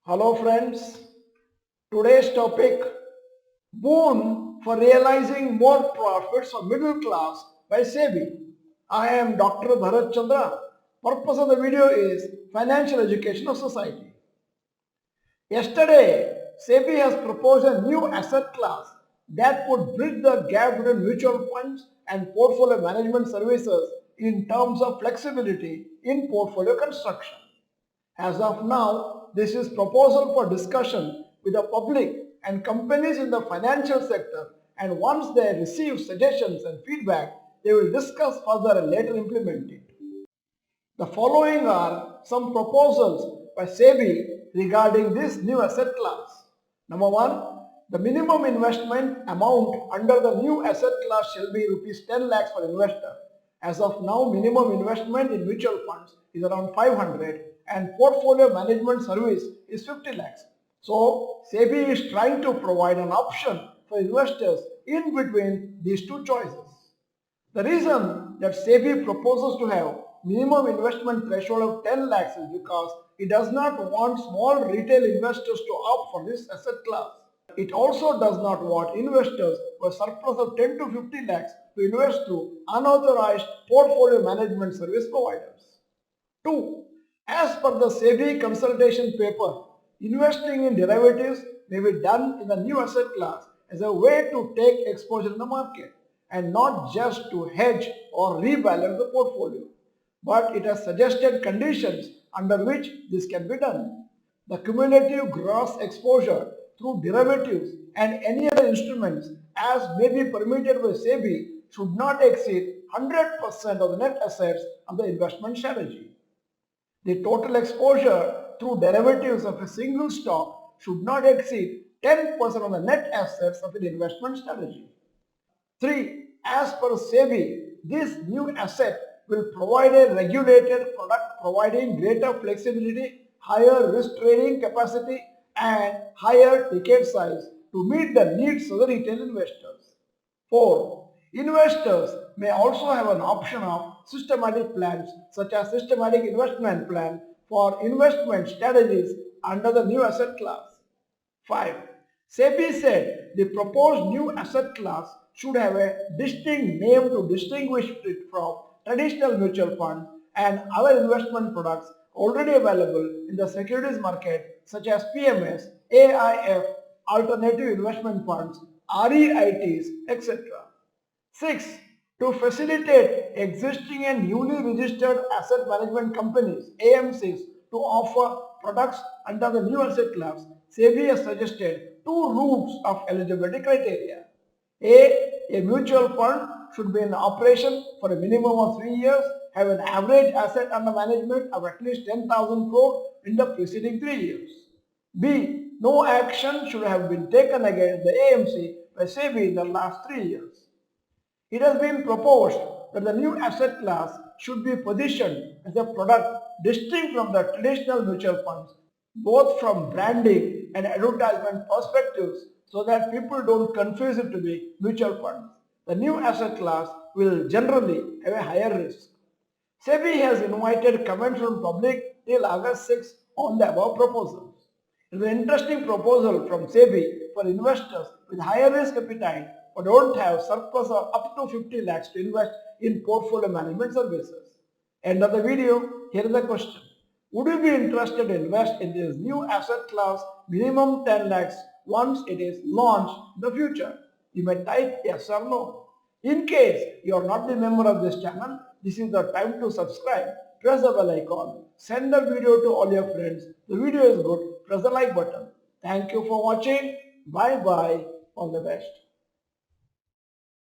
Hello friends, today's topic Boon for realizing more profits for middle class by SEBI. I am Dr. Bharath Chandra. Purpose of the video is financial education of society. Yesterday, SEBI has proposed a new asset class that would bridge the gap between mutual funds and portfolio management services in terms of flexibility in portfolio construction. As of now, this is proposal for discussion with the public and companies in the financial sector, and once they receive suggestions and feedback, they will discuss further and later implement it. The following are some proposals by SEBI regarding this new asset class. Number one, the minimum investment amount under the new asset class shall be rupees 10 lakhs per investor. As of now, minimum investment in mutual funds is around 500 and portfolio management service is 50 lakhs. So, SEBI is trying to provide an option for investors in between these two choices. The reason that SEBI proposes to have minimum investment threshold of 10 lakhs is because it does not want small retail investors to opt for this asset class. It also does not want investors with surplus of 10 to 50 lakhs to invest through unauthorized portfolio management service providers. 2. As per the SEBI consultation paper, investing in derivatives may be done in the new asset class as a way to take exposure in the market and not just to hedge or rebalance the portfolio. But it has suggested conditions under which this can be done. The cumulative gross exposure through derivatives and any other instruments as may be permitted by SEBI should not exceed 100% of the net assets of the investment strategy. The total exposure through derivatives of a single stock should not exceed 10% of the net assets of an investment strategy. 3. As per SEBI, this new asset will provide a regulated product providing greater flexibility, higher risk trading capacity and higher ticket size to meet the needs of the retail investors. 4. Investors may also have an option of systematic plans such as systematic investment plan for investment strategies under the new asset class. 5. SEBI said the proposed new asset class should have a distinct name to distinguish it from traditional mutual funds and other investment products already available in the securities market such as PMS, AIF, alternative investment funds, REITs, etc. 6. To facilitate existing and newly registered asset management companies, AMCs, to offer products under the new asset class, SEBI has suggested two routes of eligibility criteria. A mutual fund should be in operation for a minimum of 3 years, have an average asset under management of at least 10,000 crore in the preceding 3 years. B. No action should have been taken against the AMC by SEBI in the last 3 years. It has been proposed that the new asset class should be positioned as a product distinct from the traditional mutual funds, both from branding and advertisement perspectives, so that people don't confuse it to be mutual funds. The new asset class will generally have a higher risk. SEBI has invited comments from public till August 6 on the above proposals. It is an interesting proposal from SEBI for investors with higher risk appetite but don't have surplus of up to 50 lakhs to invest in portfolio management services. End of the video, here is the question. Would you be interested to invest in this new asset class minimum 10 lakhs once it is launched in the future? You may type yes or no. In case you are not the member of this channel, this is the time to subscribe. Press the bell icon. Send the video to all your friends. The video is good. Press the like button. Thank you for watching. Bye bye. All the best.